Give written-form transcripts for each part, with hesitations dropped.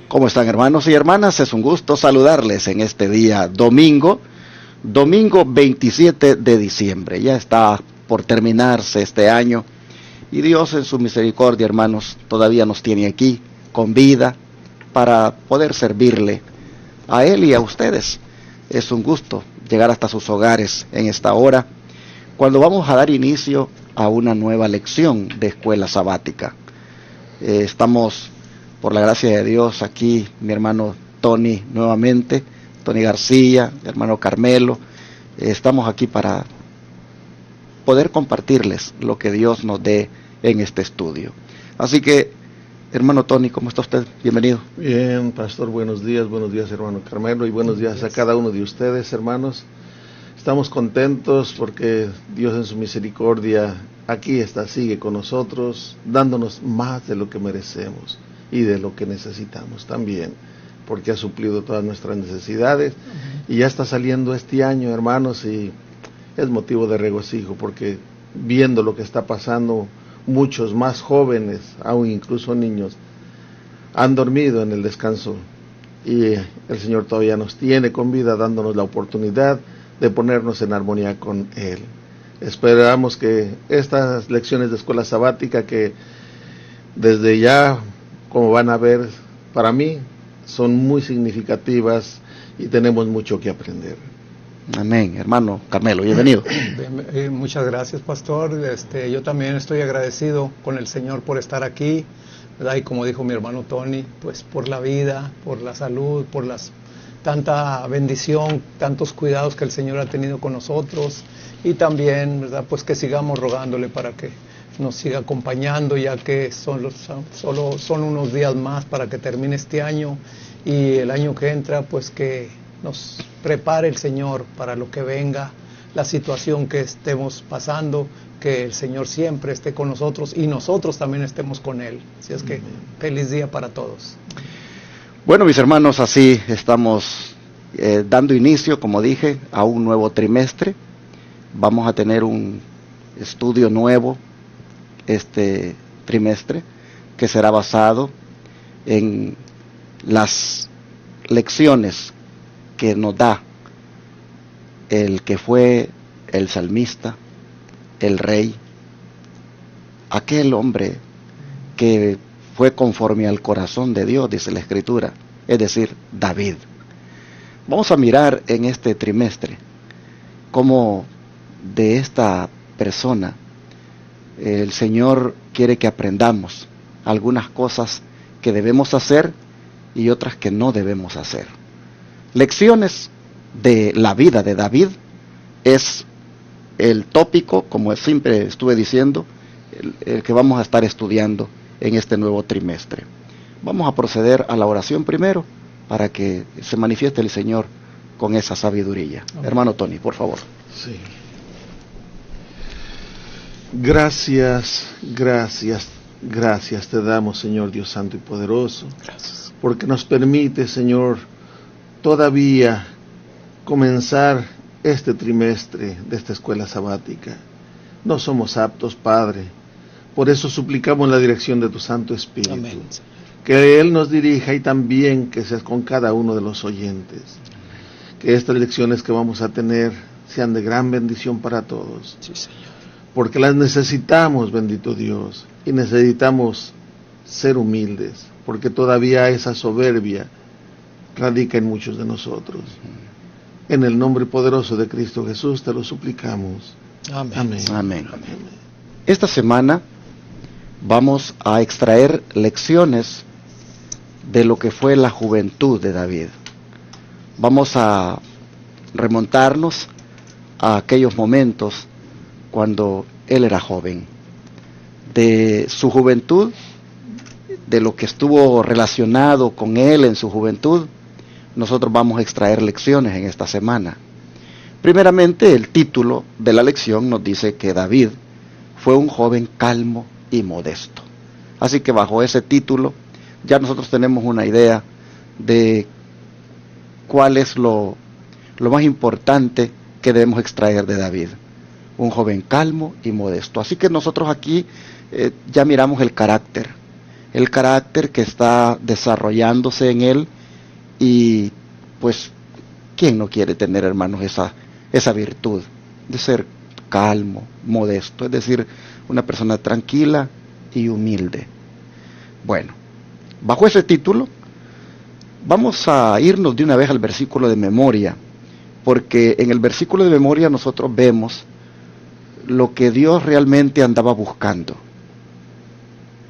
¿Cómo están, hermanos y hermanas? Es un gusto saludarles en este día domingo 27 de diciembre. Ya está por terminarse este año y Dios en su misericordia, hermanos, todavía nos tiene aquí con vida para poder servirle a Él y a ustedes. Es un gusto llegar hasta sus hogares en esta hora, cuando vamos a dar inicio a una nueva lección de escuela sabática. Estamos, por la gracia de Dios, aquí mi hermano Tony nuevamente, Tony García, mi hermano Carmelo. Estamos aquí para poder compartirles lo que Dios nos dé en este estudio. Así que, hermano Tony, ¿cómo está usted? Bienvenido. Bien, pastor, buenos días hermano Carmelo, y buenos días a cada uno de ustedes, hermanos. Estamos contentos porque Dios en su misericordia aquí está, sigue con nosotros, dándonos más de lo que merecemos y de lo que necesitamos también, porque ha suplido todas nuestras necesidades. Y ya está saliendo este año, hermanos, y es motivo de regocijo, porque viendo lo que está pasando, muchos más jóvenes, aún incluso niños, han dormido en el descanso, y el Señor todavía nos tiene con vida, dándonos la oportunidad de ponernos en armonía con Él. Esperamos que estas lecciones de escuela sabática, que desde ya, como van a ver, para mí son muy significativas y tenemos mucho que aprender. Amén. Hermano Carmelo, bienvenido. Muchas gracias, pastor. Yo también estoy agradecido con el Señor por estar aquí, ¿verdad? Y como dijo mi hermano Tony, pues por la vida, por la salud, por tanta bendición, tantos cuidados que el Señor ha tenido con nosotros, y también, ¿verdad?, pues que sigamos rogándole para que nos siga acompañando, ya que solo son unos días más para que termine este año, y el año que entra, pues que nos prepare el Señor para lo que venga, la situación que estemos pasando, que el Señor siempre esté con nosotros y nosotros también estemos con Él. Así es que feliz día para todos. Bueno, mis hermanos, así estamos dando inicio, como dije, a un nuevo trimestre. Vamos a tener un estudio nuevo este trimestre, que será basado en las lecciones que nos da el que fue el salmista, el rey, aquel hombre que fue conforme al corazón de Dios, dice la Escritura, es decir, David. Vamos a mirar en este trimestre cómo de esta persona el Señor quiere que aprendamos algunas cosas que debemos hacer y otras que no debemos hacer. Lecciones de la vida de David es el tópico, como siempre estuve diciendo, el que vamos a estar estudiando en este nuevo trimestre. Vamos a proceder a la oración primero para que se manifieste el Señor con esa sabiduría. Okay. Hermano Tony, por favor. Sí. Gracias te damos, Señor Dios Santo y Poderoso. Gracias. Porque nos permite, Señor, todavía comenzar este trimestre de esta escuela sabática. No somos aptos, Padre. Por eso suplicamos la dirección de tu Santo Espíritu. Amén. Que Él nos dirija, y también que seas con cada uno de los oyentes. Que estas lecciones que vamos a tener sean de gran bendición para todos. Sí, Señor. Porque las necesitamos, bendito Dios. Y necesitamos ser humildes. Porque todavía esa soberbia radica en muchos de nosotros. En el nombre poderoso de Cristo Jesús te lo suplicamos. Amén. Amén. Amén. Amén. Esta semana vamos a extraer lecciones de lo que fue la juventud de David. Vamos a remontarnos a aquellos momentos cuando él era joven. De su juventud, de lo que estuvo relacionado con él en su juventud, nosotros vamos a extraer lecciones en esta semana. Primeramente, el título de la lección nos dice que David fue un joven calmo y modesto. Así que bajo ese título ya nosotros tenemos una idea de cuál es lo más importante que debemos extraer de David. Un joven calmo y modesto. Así que nosotros aquí ya miramos el carácter, el carácter que está desarrollándose en él, y pues, ¿quién no quiere tener, hermanos, esa virtud de ser calmo, modesto, es decir, una persona tranquila y humilde? Bueno, bajo ese título, vamos a irnos de una vez al versículo de memoria, porque en el versículo de memoria nosotros vemos lo que Dios realmente andaba buscando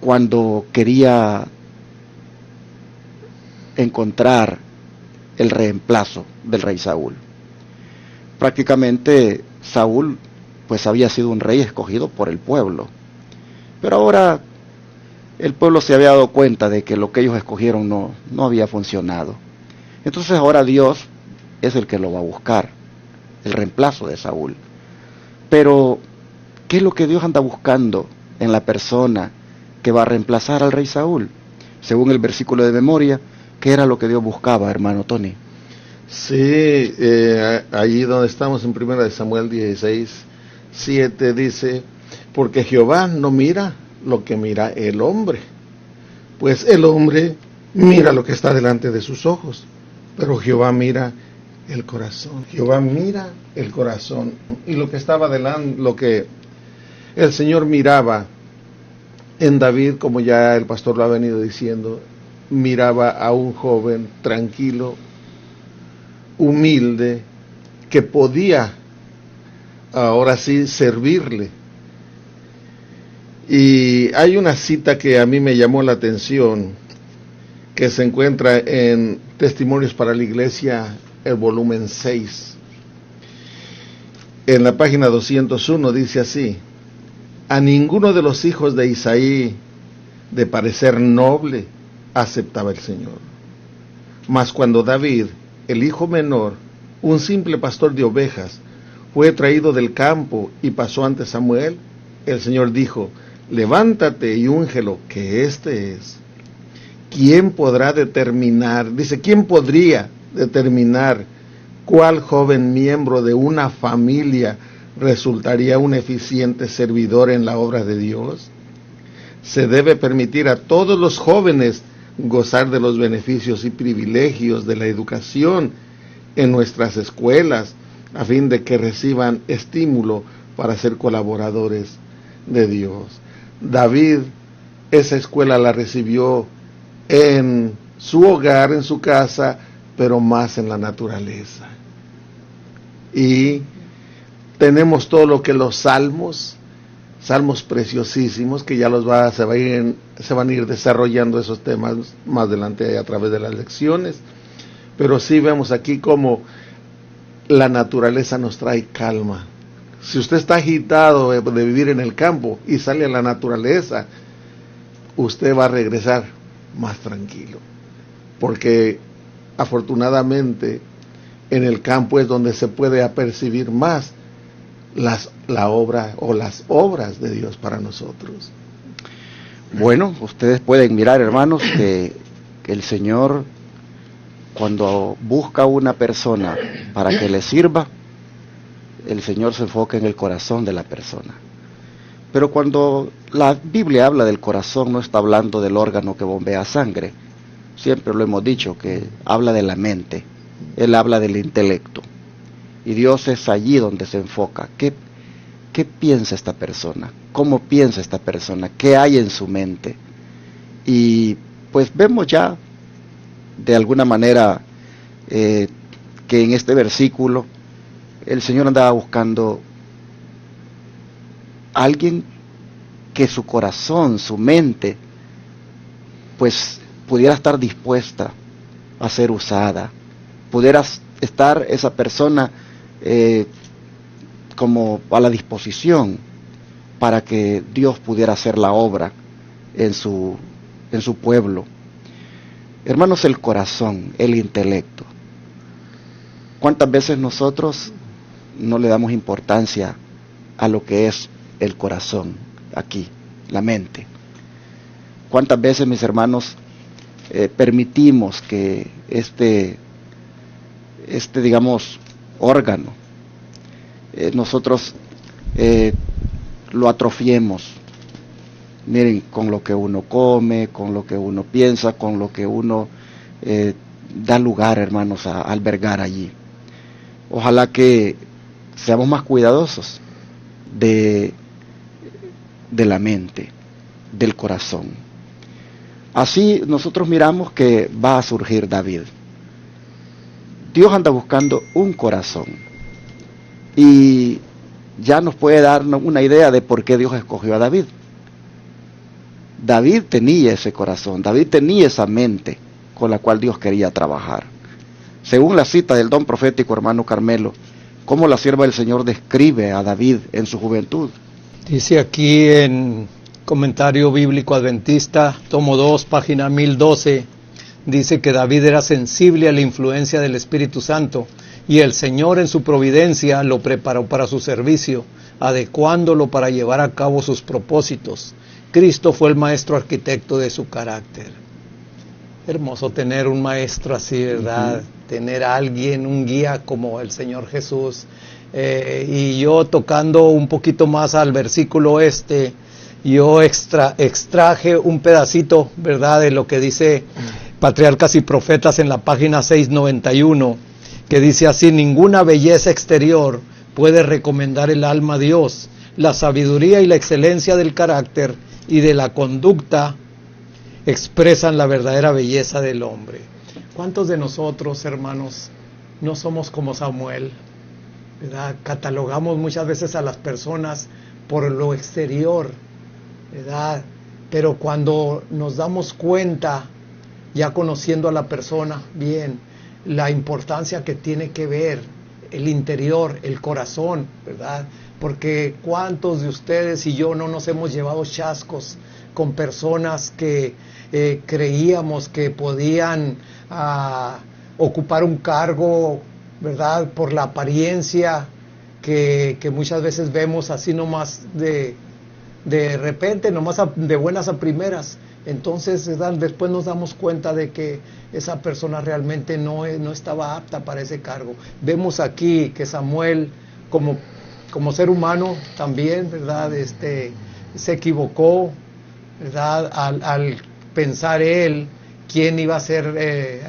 cuando quería encontrar el reemplazo del rey Saúl. Prácticamente Saúl pues había sido un rey escogido por el pueblo, pero ahora el pueblo se había dado cuenta de que lo que ellos escogieron no había funcionado. Entonces ahora Dios es el que lo va a buscar, el reemplazo de Saúl. Pero ¿qué es lo que Dios anda buscando en la persona que va a reemplazar al rey Saúl? Según el versículo de memoria, ¿qué era lo que Dios buscaba, hermano Tony? Sí, allí donde estamos en 1 Samuel 16:7 dice: porque Jehová no mira lo que mira el hombre, pues el hombre mira lo que está delante de sus ojos, pero Jehová mira el corazón. Jehová mira el corazón. Y lo que estaba delante, lo que el Señor miraba en David, como ya el pastor lo ha venido diciendo, miraba a un joven tranquilo, humilde, que podía ahora sí servirle. Y hay una cita que a mí me llamó la atención, que se encuentra en Testimonios para la Iglesia, el volumen 6. En la página 201 dice así: a ninguno de los hijos de Isaí, de parecer noble, aceptaba el Señor. Mas cuando David, el hijo menor, un simple pastor de ovejas, fue traído del campo y pasó ante Samuel, el Señor dijo: levántate y úngelo, que este es. ¿Quién podrá determinar? Dice, ¿quién podría determinar cuál joven miembro de una familia resultaría un eficiente servidor en la obra de Dios? Se debe permitir a todos los jóvenes gozar de los beneficios y privilegios de la educación en nuestras escuelas, a fin de que reciban estímulo para ser colaboradores de Dios. David esa escuela la recibió en su hogar, en su casa, pero más en la naturaleza. Y tenemos todo lo que los salmos preciosísimos, que ya se van a ir desarrollando esos temas más adelante a través de las lecciones, pero sí vemos aquí cómo la naturaleza nos trae calma. Si usted está agitado de vivir en el campo y sale a la naturaleza, usted va a regresar más tranquilo, porque afortunadamente en el campo es donde se puede apercibir más la obra o las obras de Dios para nosotros. Bueno, ustedes pueden mirar, hermanos, que el Señor, cuando busca a una persona para que le sirva, el Señor se enfoca en el corazón de la persona. Pero cuando la Biblia habla del corazón, no está hablando del órgano que bombea sangre. Siempre lo hemos dicho, que habla de la mente. Él habla del intelecto. Y Dios es allí donde se enfoca. ¿Qué piensa esta persona? ¿Cómo piensa esta persona? ¿Qué hay en su mente? Y pues vemos ya, de alguna manera, que en este versículo, el Señor andaba buscando a alguien que su corazón, su mente, pues pudiera estar dispuesta a ser usada, pudiera estar esa persona como a la disposición para que Dios pudiera hacer la obra en su pueblo. Hermanos, el corazón, el intelecto. ¿Cuántas veces nosotros no le damos importancia a lo que es el corazón aquí, la mente? ¿Cuántas veces, mis hermanos, permitimos que este digamos, órgano, nosotros lo atrofiemos, miren, con lo que uno come, con lo que uno piensa, con lo que uno da lugar, hermanos, a albergar allí. Ojalá que seamos más cuidadosos de la mente, del corazón. Así nosotros miramos que va a surgir David. Dios anda buscando un corazón y ya nos puede dar una idea de por qué Dios escogió a David. David tenía ese corazón, David tenía esa mente con la cual Dios quería trabajar. Según la cita del don profético hermano Carmelo, ¿cómo la sierva del Señor describe a David en su juventud? Dice aquí en Comentario Bíblico Adventista, tomo 2, página 1012, dice que David era sensible a la influencia del Espíritu Santo y el Señor en su providencia lo preparó para su servicio, adecuándolo para llevar a cabo sus propósitos. Cristo fue el maestro arquitecto de su carácter. Hermoso tener un maestro así, ¿verdad? Tener a alguien, un guía como el Señor Jesús. Y yo tocando un poquito más al versículo yo extraje un pedacito, ¿verdad?, de lo que dice Patriarcas y Profetas en la página 691, que dice así: ninguna belleza exterior puede recomendar el alma a Dios. La sabiduría y la excelencia del carácter y de la conducta expresan la verdadera belleza del hombre. ¿Cuántos de nosotros, hermanos, no somos como Samuel? ¿Verdad? Catalogamos muchas veces a las personas por lo exterior, ¿verdad? Pero cuando nos damos cuenta, ya conociendo a la persona bien, la importancia que tiene que ver el interior, el corazón, ¿verdad? Porque cuántos de ustedes y yo no nos hemos llevado chascos con personas que creíamos que podían ocupar un cargo, ¿verdad?, por la apariencia que muchas veces vemos así nomás de repente, nomás de buenas a primeras. Entonces, ¿verdad?, después nos damos cuenta de que esa persona realmente no estaba apta para ese cargo. Vemos aquí que Samuel, como ser humano también, ¿verdad?, se equivocó, ¿verdad?, al pensar él quién iba a ser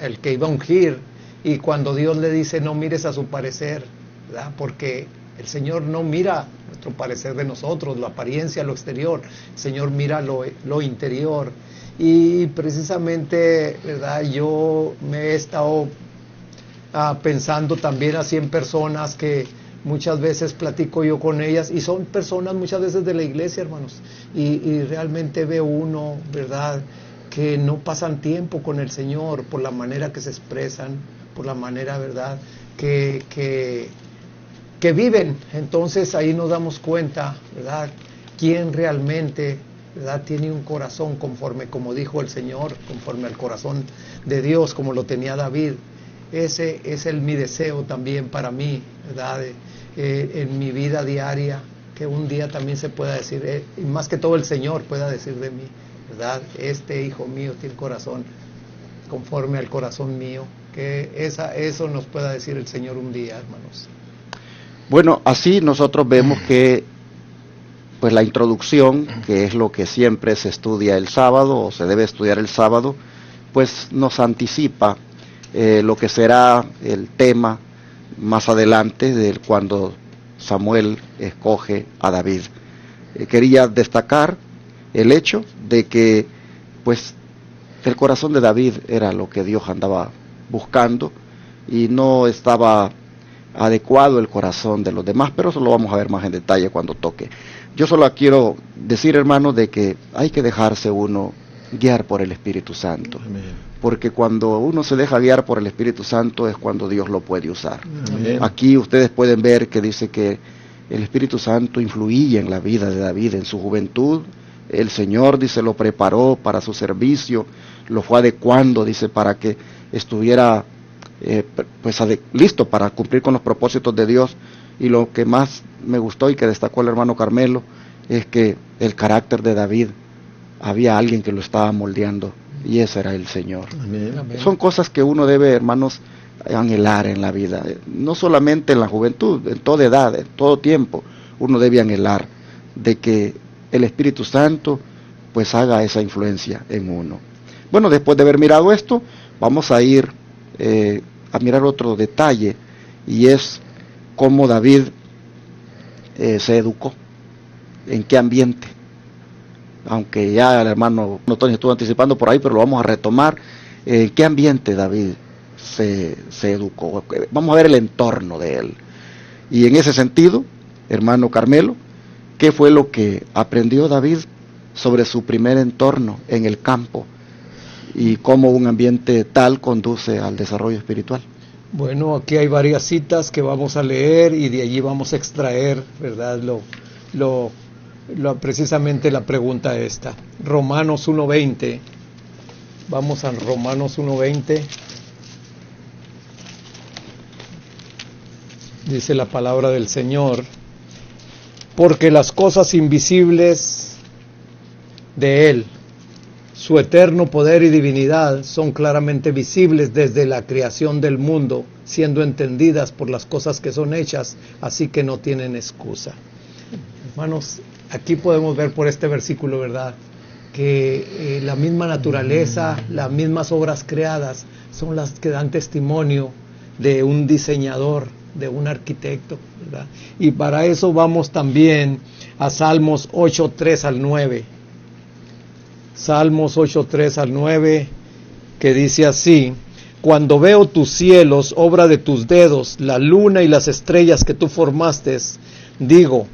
el que iba a ungir, y cuando Dios le dice no mires a su parecer, ¿verdad?, porque el Señor no mira nuestro parecer de nosotros, la apariencia, lo exterior, el Señor mira lo interior. Y precisamente, ¿verdad?, yo me he estado pensando también así en personas que muchas veces platico yo con ellas, y son personas muchas veces de la iglesia, hermanos, y realmente ve uno, ¿verdad?, que no pasan tiempo con el Señor por la manera que se expresan, por la manera, ¿verdad?, que viven. Entonces ahí nos damos cuenta, ¿verdad?, quién realmente, ¿verdad?, tiene un corazón conforme, como dijo el Señor, conforme al corazón de Dios, como lo tenía David. Ese es mi deseo también para mí, ¿verdad?, en mi vida diaria, que un día también se pueda decir, y más que todo el Señor pueda decir de mí, ¿verdad?, este hijo mío tiene corazón conforme al corazón mío. Que eso nos pueda decir el Señor un día, hermanos. Bueno, así nosotros vemos que pues la introducción, que es lo que siempre se estudia el sábado o se debe estudiar el sábado, pues nos anticipa lo que será el tema más adelante de cuando Samuel escoge a David. Quería destacar el hecho de que pues el corazón de David era lo que Dios andaba buscando y no estaba adecuado el corazón de los demás, pero eso lo vamos a ver más en detalle cuando toque. Yo solo quiero decir, hermano, de que hay que dejarse uno guiar por el Espíritu Santo. Amén. Porque cuando uno se deja guiar por el Espíritu Santo es cuando Dios lo puede usar. Amén. Aquí ustedes pueden ver que dice que el Espíritu Santo influía en la vida de David en su juventud. El Señor, dice, lo preparó para su servicio, lo fue adecuando, dice, para que estuviera listo para cumplir con los propósitos de Dios. Y lo que más me gustó y que destacó el hermano Carmelo es que el carácter de David, había alguien que lo estaba moldeando, y ese era el Señor. Amén. Son cosas que uno debe, hermanos, anhelar en la vida, no solamente en la juventud, en toda edad, en todo tiempo, uno debe anhelar de que el Espíritu Santo pues haga esa influencia en uno. Bueno, después de haber mirado esto, vamos a ir a mirar otro detalle, y es cómo David se educó, en qué ambiente. Aunque ya el hermano Tony estuvo anticipando por ahí, pero lo vamos a retomar. ¿En qué ambiente David se educó? Vamos a ver el entorno de él. Y en ese sentido, hermano Carmelo, ¿qué fue lo que aprendió David sobre su primer entorno en el campo y cómo un ambiente tal conduce al desarrollo espiritual? Bueno, aquí hay varias citas que vamos a leer y de allí vamos a extraer, ¿verdad? Precisamente la pregunta esta. Romanos 1:20. Vamos a Romanos 1:20. Dice la palabra del Señor: porque las cosas invisibles de Él, su eterno poder y divinidad, son claramente visibles desde la creación del mundo, siendo entendidas por las cosas que son hechas, así que no tienen excusa. Hermanos, aquí podemos ver por este versículo, ¿verdad?, que la misma naturaleza, las mismas obras creadas son las que dan testimonio de un diseñador, de un arquitecto, ¿verdad? Y para eso vamos también a Salmos 8:3 al 9. Salmos 8:3 al 9, que dice así: cuando veo tus cielos, obra de tus dedos, la luna y las estrellas que tú formaste, digo,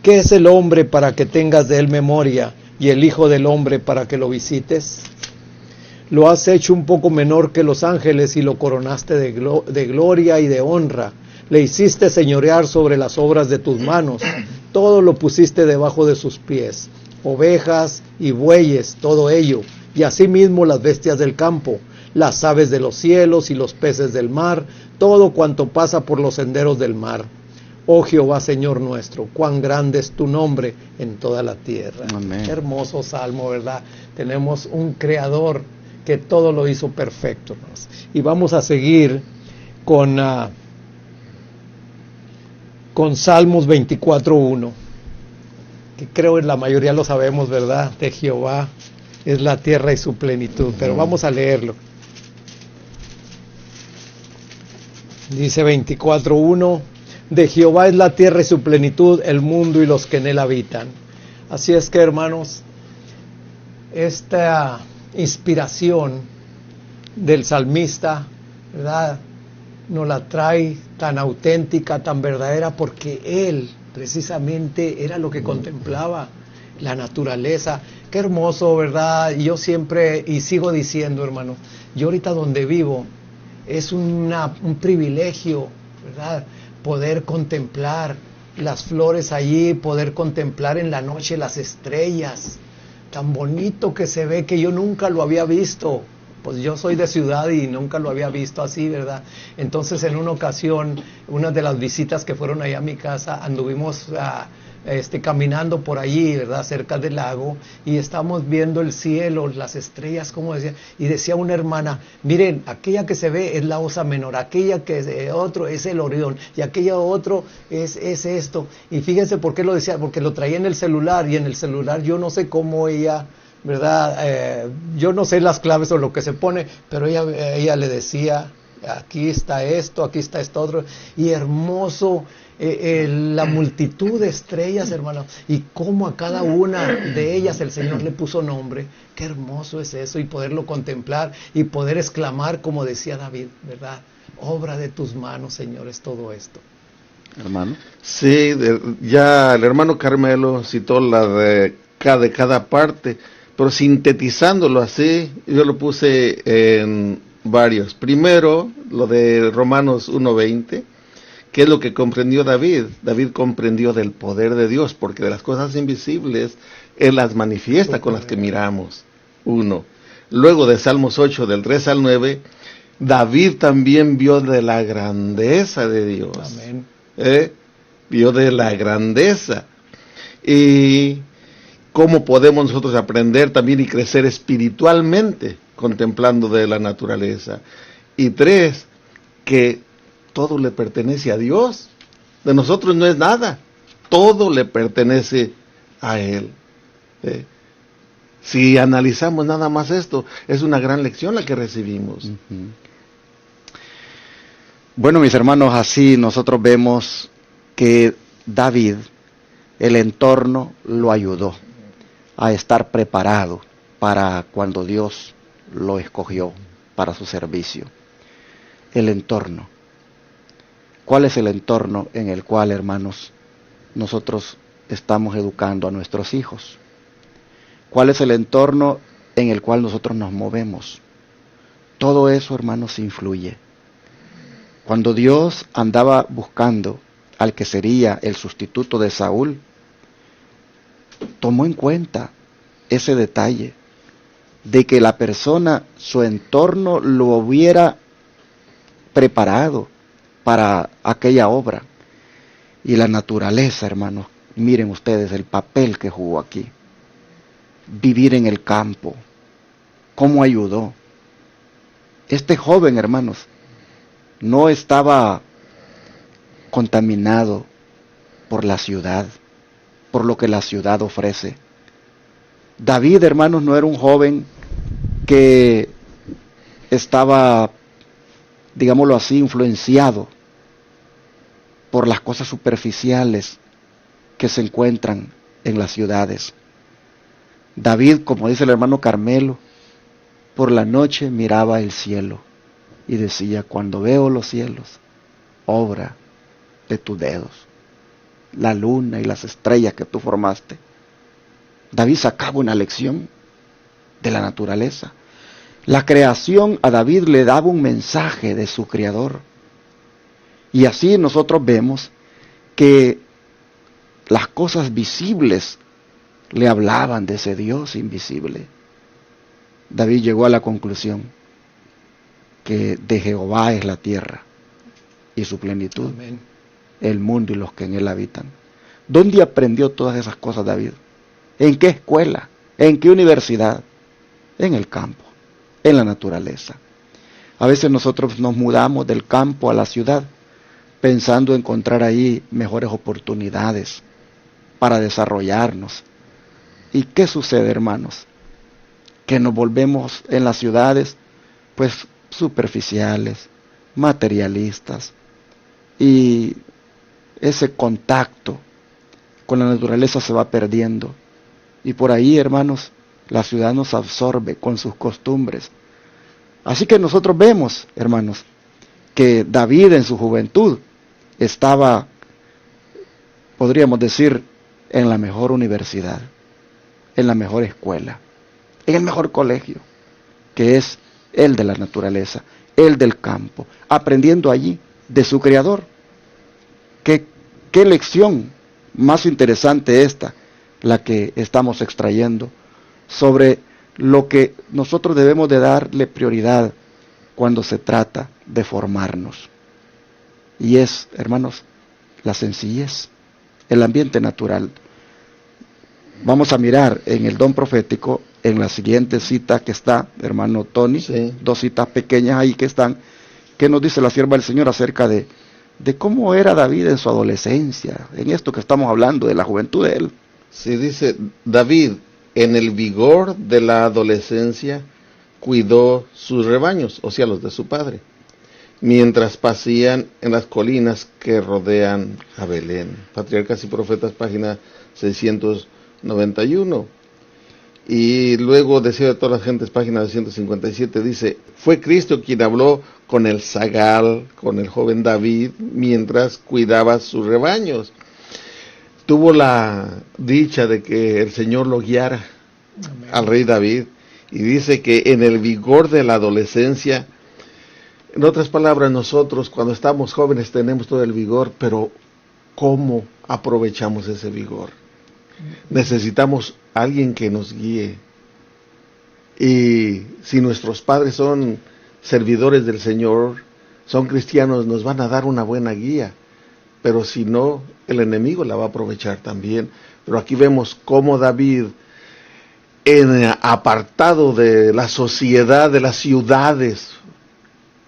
¿qué es el hombre para que tengas de él memoria, y el hijo del hombre para que lo visites? Lo has hecho un poco menor que los ángeles y lo coronaste de gloria y de honra. Le hiciste señorear sobre las obras de tus manos, todo lo pusiste debajo de sus pies, ovejas y bueyes, todo ello, y asimismo las bestias del campo, las aves de los cielos y los peces del mar, todo cuanto pasa por los senderos del mar. Oh Jehová, Señor nuestro, cuán grande es tu nombre en toda la tierra. Amén. Qué hermoso salmo, ¿verdad? Tenemos un creador que todo lo hizo perfecto, ¿no? Y vamos a seguir con Salmos 24:1, que creo que la mayoría lo sabemos, ¿verdad? De Jehová es la tierra y su plenitud, pero vamos a leerlo. Dice 24:1: de Jehová es la tierra y su plenitud, el mundo y los que en él habitan. Así es que, hermanos, esta inspiración del salmista, ¿verdad?, nos la trae tan auténtica, tan verdadera, porque él precisamente era lo que contemplaba, la naturaleza. Qué hermoso, ¿verdad? Y yo siempre, y sigo diciendo, hermano, yo ahorita donde vivo es un privilegio, ¿verdad?, poder contemplar las flores allí, poder contemplar en la noche las estrellas, tan bonito que se ve, que yo nunca lo había visto. Pues yo soy de ciudad y nunca lo había visto así, ¿verdad? Entonces, en una ocasión, una de las visitas que fueron allá a mi casa, anduvimos caminando por allí, ¿verdad?, cerca del lago, y estábamos viendo el cielo, las estrellas, como decía, y decía una hermana: miren, aquella que se ve es la Osa Menor, aquella que es otro es el Orión, y aquella otro es esto. Y fíjense por qué lo decía, porque lo traía en el celular, y en el celular yo no sé cómo ella, ¿verdad? Yo no sé las claves o lo que se pone, pero ella le decía: aquí está esto otro, y hermoso la multitud de estrellas, hermano, y cómo a cada una de ellas el Señor le puso nombre. Qué hermoso es eso, y poderlo contemplar y poder exclamar, como decía David, ¿verdad? Obra de tus manos, Señor, es todo esto. Hermano. Sí, ya el hermano Carmelo citó la de cada parte, pero sintetizándolo así, yo lo puse en varios. Primero, lo de Romanos 1:20, que es lo que comprendió David. David comprendió del poder de Dios, porque de las cosas invisibles, Él las manifiesta con las que miramos. Uno. Luego de Salmos 8, del 3 al 9, David también vio de la grandeza de Dios. Amén. Vio de la grandeza. Y cómo podemos nosotros aprender también y crecer espiritualmente contemplando de la naturaleza. Y 3, que todo le pertenece a Dios. De nosotros no es nada. Todo le pertenece a Él. Si analizamos nada más esto, es una gran lección la que recibimos. Bueno, mis hermanos, así nosotros vemos que David, el entorno lo ayudó a estar preparado para cuando Dios lo escogió para su servicio. El entorno. ¿Cuál es el entorno en el cual, hermanos, nosotros estamos educando a nuestros hijos? ¿Cuál es el entorno en el cual nosotros nos movemos? Todo eso, hermanos, influye. Cuando Dios andaba buscando al que sería el sustituto de Saúl, tomó en cuenta ese detalle de que la persona, su entorno lo hubiera preparado para aquella obra. Y la naturaleza, hermanos, miren ustedes el papel que jugó aquí. Vivir en el campo, cómo ayudó. Este joven, hermanos, no estaba contaminado por la ciudad, por lo que la ciudad ofrece. David, hermanos, no era un joven que estaba, digámoslo así, influenciado por las cosas superficiales que se encuentran en las ciudades. David, como dice el hermano Carmelo, por la noche miraba el cielo y decía: cuando veo los cielos, obra de tus dedos, la luna y las estrellas que tú formaste. David sacaba una lección de la naturaleza. La creación a David le daba un mensaje de su Creador. Y así nosotros vemos que las cosas visibles le hablaban de ese Dios invisible. David llegó a la conclusión que de Jehová es la tierra y su plenitud, amén, el mundo y los que en él habitan. ¿Dónde aprendió todas esas cosas David? ¿En qué escuela? ¿En qué universidad? En el campo, en la naturaleza. A veces nosotros nos mudamos del campo a la ciudad pensando encontrar ahí mejores oportunidades para desarrollarnos. ¿Y qué sucede, hermanos? Que nos volvemos en las ciudades pues superficiales, materialistas, y ese contacto con la naturaleza se va perdiendo. Y por ahí, hermanos, la ciudad nos absorbe con sus costumbres. Así que nosotros vemos, hermanos, que David en su juventud estaba, podríamos decir, en la mejor universidad, en la mejor escuela, en el mejor colegio, que es el de la naturaleza, el del campo, aprendiendo allí de su Creador. ¿Qué lección más interesante esta, la que estamos extrayendo sobre lo que nosotros debemos de darle prioridad cuando se trata de formarnos? Y es, hermanos, la sencillez, el ambiente natural. Vamos a mirar en el don profético, en la siguiente cita que está, hermano Tony, sí, 2 citas pequeñas ahí que están, que nos dice la sierva del Señor acerca de cómo era David en su adolescencia, en esto que estamos hablando, de la juventud de él. Sí, dice: David, en el vigor de la adolescencia, cuidó sus rebaños, o sea, los de su padre, mientras pasían en las colinas que rodean a Belén. Patriarcas y Profetas, página 691. Y luego, Deseo de todas las gentes, página 257, dice: fue Cristo quien habló con el zagal, con el joven David, mientras cuidaba sus rebaños. Tuvo la dicha de que el Señor lo guiara, amén, al rey David. Y dice que en el vigor de la adolescencia, en otras palabras, nosotros cuando estamos jóvenes tenemos todo el vigor, pero ¿cómo aprovechamos ese vigor? Necesitamos alguien que nos guíe. Y si nuestros padres son servidores del Señor, son cristianos, nos van a dar una buena guía. Pero si no, el enemigo la va a aprovechar también. Pero aquí vemos cómo David, apartado de la sociedad, de las ciudades,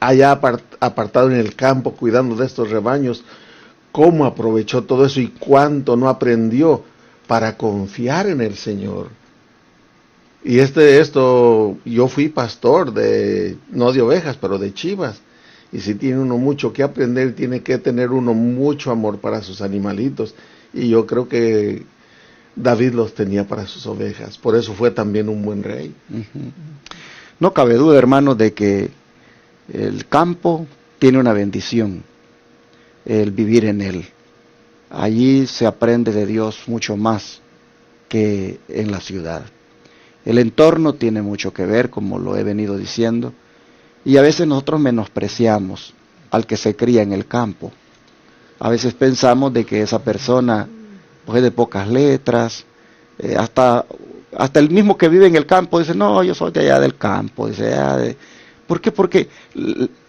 allá apartado en el campo, cuidando de estos rebaños, cómo aprovechó todo eso y cuánto no aprendió para confiar en el Señor. Y yo fui pastor no de ovejas, pero de chivas. Y si tiene uno mucho que aprender, tiene que tener uno mucho amor para sus animalitos. Y yo creo que David los tenía para sus ovejas. Por eso fue también un buen rey. Uh-huh. No cabe duda, hermanos, de que el campo tiene una bendición, el vivir en él. Allí se aprende de Dios mucho más que en la ciudad. El entorno tiene mucho que ver, como lo he venido diciendo, y a veces nosotros menospreciamos al que se cría en el campo. A veces pensamos de que esa persona pues, es de pocas letras, hasta el mismo que vive en el campo dice, no, yo soy de allá del campo. Dice, ¿por qué? Porque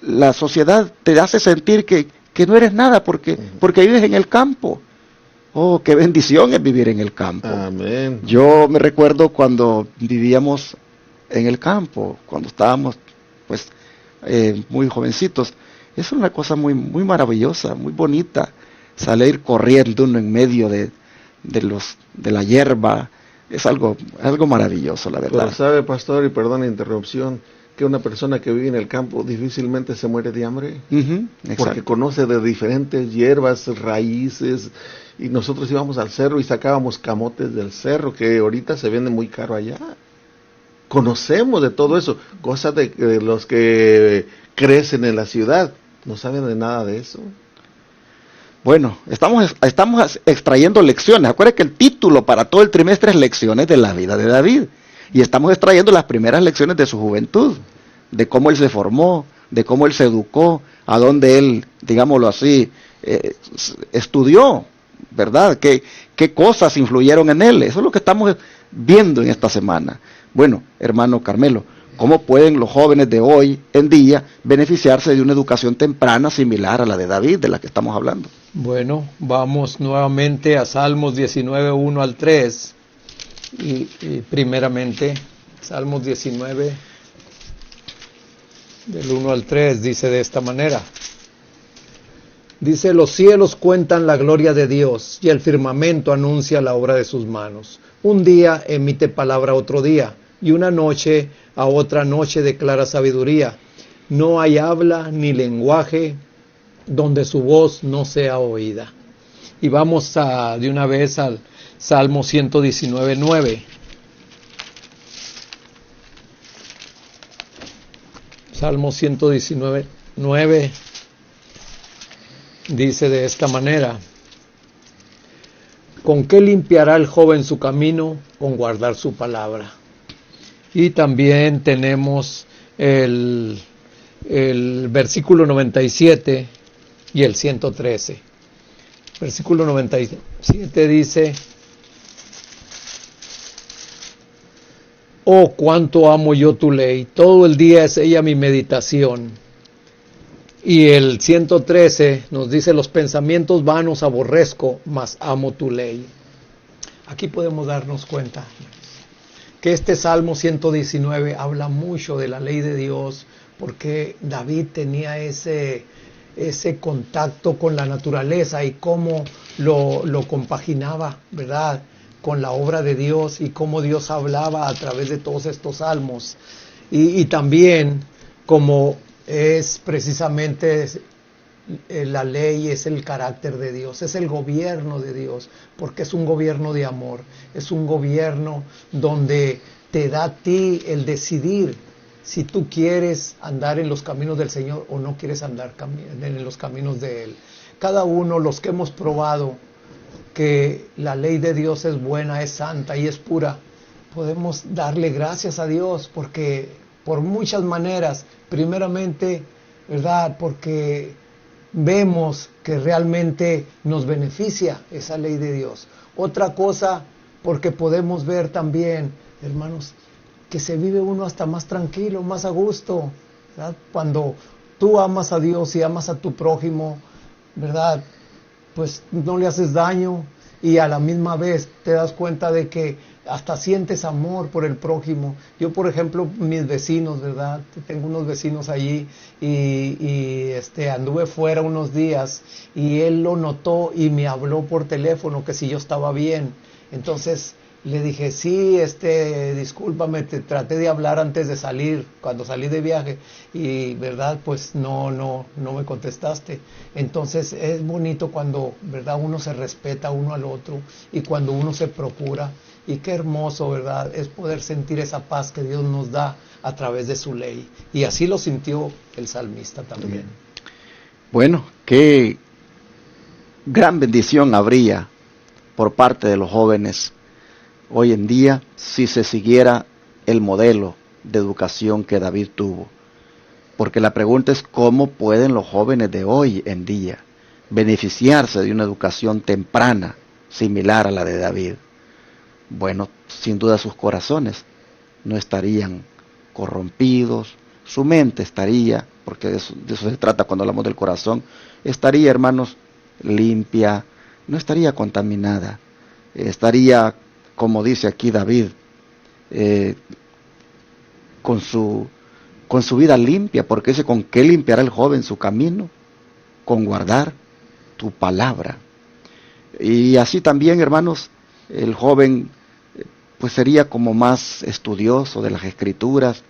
la sociedad te hace sentir que no eres nada porque vives en el campo. Oh, qué bendición es vivir en el campo. Amén. Yo me recuerdo cuando vivíamos en el campo, cuando estábamos pues muy jovencitos. Es una cosa muy, muy maravillosa, muy bonita, salir corriendo uno en medio de la hierba. Es algo maravilloso, la verdad. Pero sabe, pastor, y perdón la interrupción, que una persona que vive en el campo difícilmente se muere de hambre, porque conoce de diferentes hierbas, raíces, y nosotros íbamos al cerro y sacábamos camotes del cerro, que ahorita se vende muy caro allá. Conocemos de todo eso, cosas de los que crecen en la ciudad, no saben de nada de eso. Bueno, estamos extrayendo lecciones. Acuérdense que el título para todo el trimestre es Lecciones de la vida de David. Y estamos extrayendo las primeras lecciones de su juventud, de cómo él se formó, de cómo él se educó, a dónde él, digámoslo así, estudió, ¿verdad? ¿Qué cosas influyeron en él? Eso es lo que estamos viendo en esta semana. Bueno, hermano Carmelo, ¿cómo pueden los jóvenes de hoy en día beneficiarse de una educación temprana similar a la de David, de la que estamos hablando? Bueno, vamos nuevamente a Salmos 19, 1 al 3. Y primeramente, Salmos 19, del 1 al 3, dice de esta manera. Dice, los cielos cuentan la gloria de Dios, y el firmamento anuncia la obra de sus manos. Un día emite palabra a otro día, y una noche a otra noche declara sabiduría. No hay habla ni lenguaje donde su voz no sea oída. Y vamos de una vez al Salmo 119, 9. Salmo 119, 9 dice de esta manera. ¿Con qué limpiará el joven su camino? Con guardar su palabra. Y también tenemos el versículo 97 y el 113. Versículo 97 dice, oh, cuánto amo yo tu ley, todo el día es ella mi meditación. Y el 113 nos dice, los pensamientos vanos aborrezco, mas amo tu ley. Aquí podemos darnos cuenta que este Salmo 119 habla mucho de la ley de Dios, porque David tenía ese contacto con la naturaleza y cómo lo compaginaba, ¿verdad?, con la obra de Dios y cómo Dios hablaba a través de todos estos salmos. Y también como es precisamente la ley, es el carácter de Dios, es el gobierno de Dios, porque es un gobierno de amor, es un gobierno donde te da a ti el decidir si tú quieres andar en los caminos del Señor o no quieres andar en los caminos de Él. Cada uno, los que hemos probado que la ley de Dios es buena, es santa y es pura, podemos darle gracias a Dios porque por muchas maneras, primeramente, ¿verdad?, porque vemos que realmente nos beneficia esa ley de Dios. Otra cosa, porque podemos ver también, hermanos, que se vive uno hasta más tranquilo, más a gusto, ¿verdad? Cuando tú amas a Dios y amas a tu prójimo, ¿verdad?, pues no le haces daño y a la misma vez te das cuenta de que hasta sientes amor por el prójimo. Yo, por ejemplo, mis vecinos, ¿verdad?, tengo unos vecinos allí y anduve fuera unos días y él lo notó y me habló por teléfono que si yo estaba bien. Entonces Le dije, sí, discúlpame, te traté de hablar antes de salir, cuando salí de viaje, y verdad, pues no me contestaste. Entonces es bonito cuando, verdad, uno se respeta uno al otro y cuando uno se procura. Y qué hermoso, verdad, es poder sentir esa paz que Dios nos da a través de su ley. Y así lo sintió el salmista también. Bueno, qué gran bendición habría por parte de los jóvenes hoy en día si se siguiera el modelo de educación que David tuvo. Porque la pregunta es cómo pueden los jóvenes de hoy en día beneficiarse de una educación temprana similar a la de David. Bueno, sin duda sus corazones no estarían corrompidos, su mente estaría, porque de eso se trata cuando hablamos del corazón, estaría, hermanos, limpia, no estaría contaminada, estaría, como dice aquí David, con su vida limpia, porque dice, ¿con qué limpiará el joven su camino? Con guardar tu palabra. Y así también, hermanos, el joven pues sería como más estudioso de las Escrituras,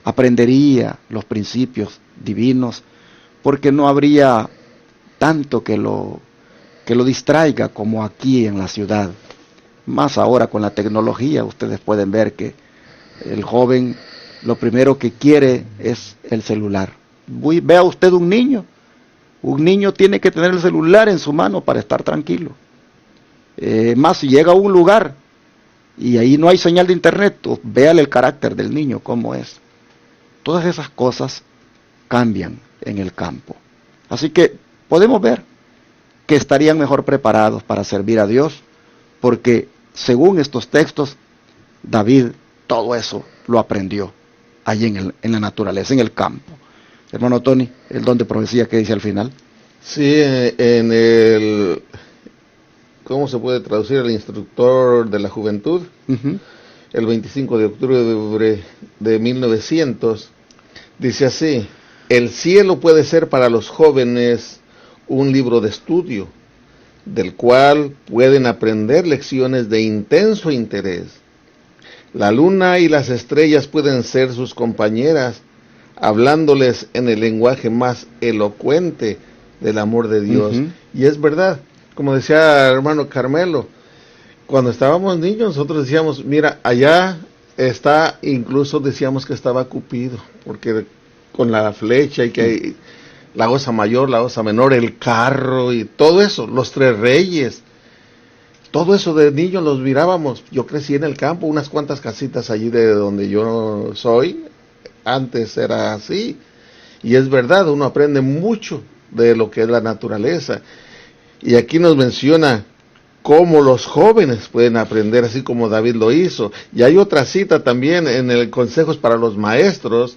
aprendería los principios divinos, porque no habría tanto que lo distraiga como aquí en la ciudad. Más ahora con la tecnología, ustedes pueden ver que el joven lo primero que quiere es el celular. Vea usted un niño tiene que tener el celular en su mano para estar tranquilo. Más si llega a un lugar y ahí no hay señal de internet, véale el carácter del niño, cómo es. Todas esas cosas cambian en el campo. Así que podemos ver que estarían mejor preparados para servir a Dios, porque según estos textos, David todo eso lo aprendió allí en la naturaleza, en el campo. Hermano Tony, el don de profecía que dice al final. Sí, en el... ¿Cómo se puede traducir? El instructor de la juventud, el 25 de octubre de 1900, dice así: el cielo puede ser para los jóvenes un libro de estudio, del cual pueden aprender lecciones de intenso interés. La luna y las estrellas pueden ser sus compañeras, hablándoles en el lenguaje más elocuente del amor de Dios. Y es verdad, como decía el hermano Carmelo, cuando estábamos niños nosotros decíamos, mira, allá está, incluso decíamos que estaba Cupido, porque con la flecha y que hay la osa mayor, la osa menor, el carro y todo eso, los tres reyes, todo eso de niños los mirábamos. Yo crecí en el campo, unas cuantas casitas allí de donde yo soy, antes era así, y es verdad, uno aprende mucho de lo que es la naturaleza. Y aquí nos menciona cómo los jóvenes pueden aprender, así como David lo hizo. Y hay otra cita también en el Consejos para los Maestros,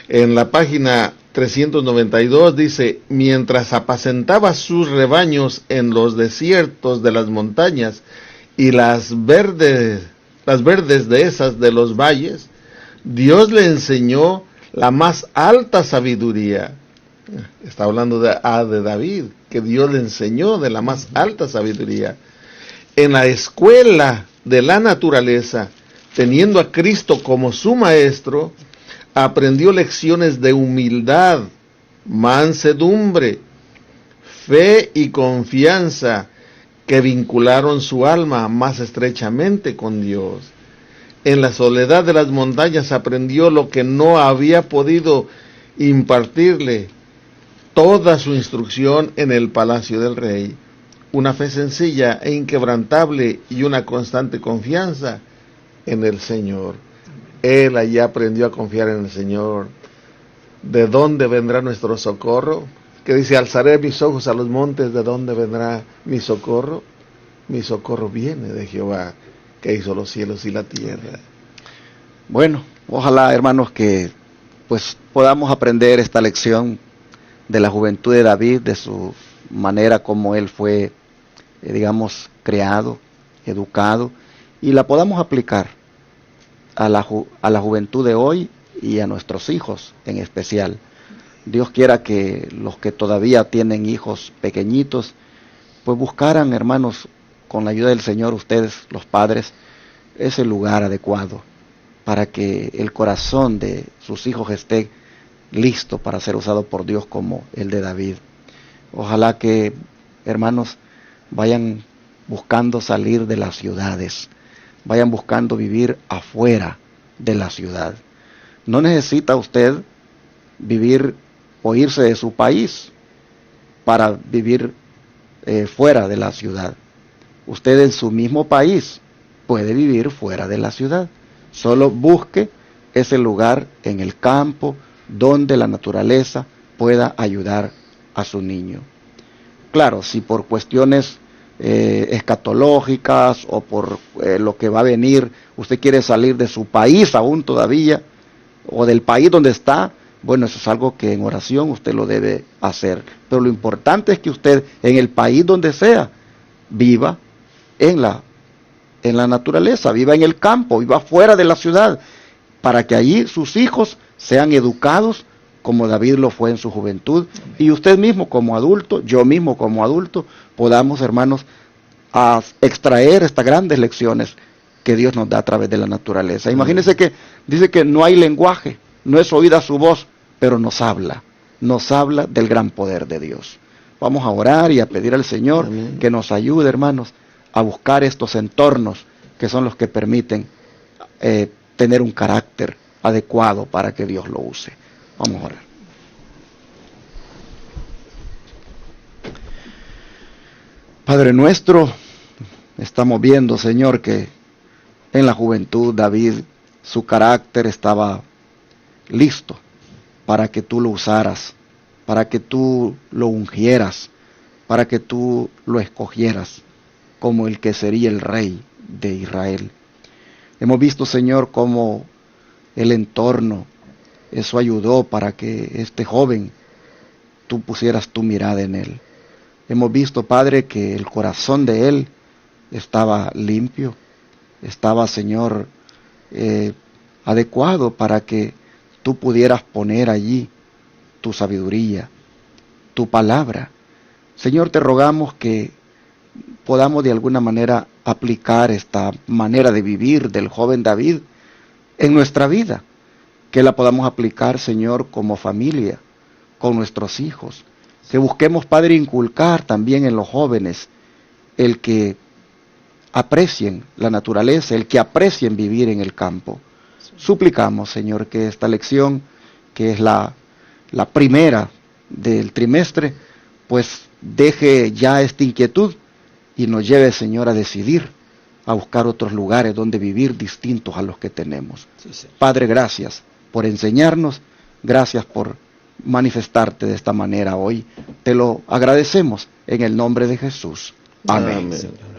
en la página 392, dice: mientras apacentaba sus rebaños en los desiertos de las montañas y las verdes dehesas de los valles, Dios le enseñó la más alta sabiduría. Está hablando de David, que Dios le enseñó de la más alta sabiduría. En la escuela de la naturaleza, teniendo a Cristo como su maestro, aprendió lecciones de humildad, mansedumbre, fe y confianza que vincularon su alma más estrechamente con Dios. En la soledad de las montañas aprendió lo que no había podido impartirle toda su instrucción en el palacio del rey. Una fe sencilla e inquebrantable y una constante confianza en el Señor. Él allí aprendió a confiar en el Señor. ¿De dónde vendrá nuestro socorro? Que dice: alzaré mis ojos a los montes, ¿de dónde vendrá mi socorro? Mi socorro viene de Jehová, que hizo los cielos y la tierra. Bueno, ojalá, hermanos, que pues podamos aprender esta lección de la juventud de David, de su manera como él fue, digamos, creado, educado, y la podamos aplicar a la juventud de hoy y a nuestros hijos en especial. Dios quiera que los que todavía tienen hijos pequeñitos, pues buscaran, hermanos, con la ayuda del Señor, ustedes, los padres, es el lugar adecuado para que el corazón de sus hijos esté listo para ser usado por Dios como el de David. Ojalá que, hermanos, vayan buscando salir de las ciudades, vayan buscando vivir afuera de la ciudad. No necesita usted vivir o irse de su país para vivir fuera de la ciudad. Usted en su mismo país puede vivir fuera de la ciudad. Solo busque ese lugar en el campo donde la naturaleza pueda ayudar a su niño. Claro, si por cuestiones escatológicas o por lo que va a venir, usted quiere salir de su país aún todavía, o del país donde está, bueno, eso es algo que en oración usted lo debe hacer. Pero lo importante es que usted en el país donde sea, viva en la naturaleza, viva en el campo, viva fuera de la ciudad, para que allí sus hijos sean educados como David lo fue en su juventud, y usted mismo como adulto, yo mismo como adulto, podamos, hermanos, a extraer estas grandes lecciones que Dios nos da a través de la naturaleza. Imagínense que dice que no hay lenguaje, no es oída su voz, pero nos habla del gran poder de Dios. Vamos a orar y a pedir al Señor que nos ayude, hermanos, a buscar estos entornos que son los que permiten tener un carácter adecuado para que Dios lo use. Vamos a orar. Padre nuestro, estamos viendo, Señor, que en la juventud David, su carácter estaba listo para que tú lo usaras, para que tú lo ungieras, para que tú lo escogieras como el que sería el rey de Israel. Hemos visto, Señor, cómo el entorno, eso ayudó para que este joven, tú pusieras tu mirada en él. Hemos visto, Padre, que el corazón de él estaba limpio, estaba, Señor, adecuado para que tú pudieras poner allí tu sabiduría, tu palabra. Señor, te rogamos que podamos de alguna manera aplicar esta manera de vivir del joven David en nuestra vida, que la podamos aplicar, Señor, como familia, con nuestros hijos, que busquemos, Padre, inculcar también en los jóvenes el que aprecien la naturaleza, el que aprecien vivir en el campo. Suplicamos, Señor, que esta lección, que es la primera del trimestre, pues deje ya esta inquietud y nos lleve, Señor, a decidir, a buscar otros lugares donde vivir distintos a los que tenemos. Sí. Padre, gracias por enseñarnos, gracias por manifestarte de esta manera hoy. Te lo agradecemos en el nombre de Jesús. Amén. Amén.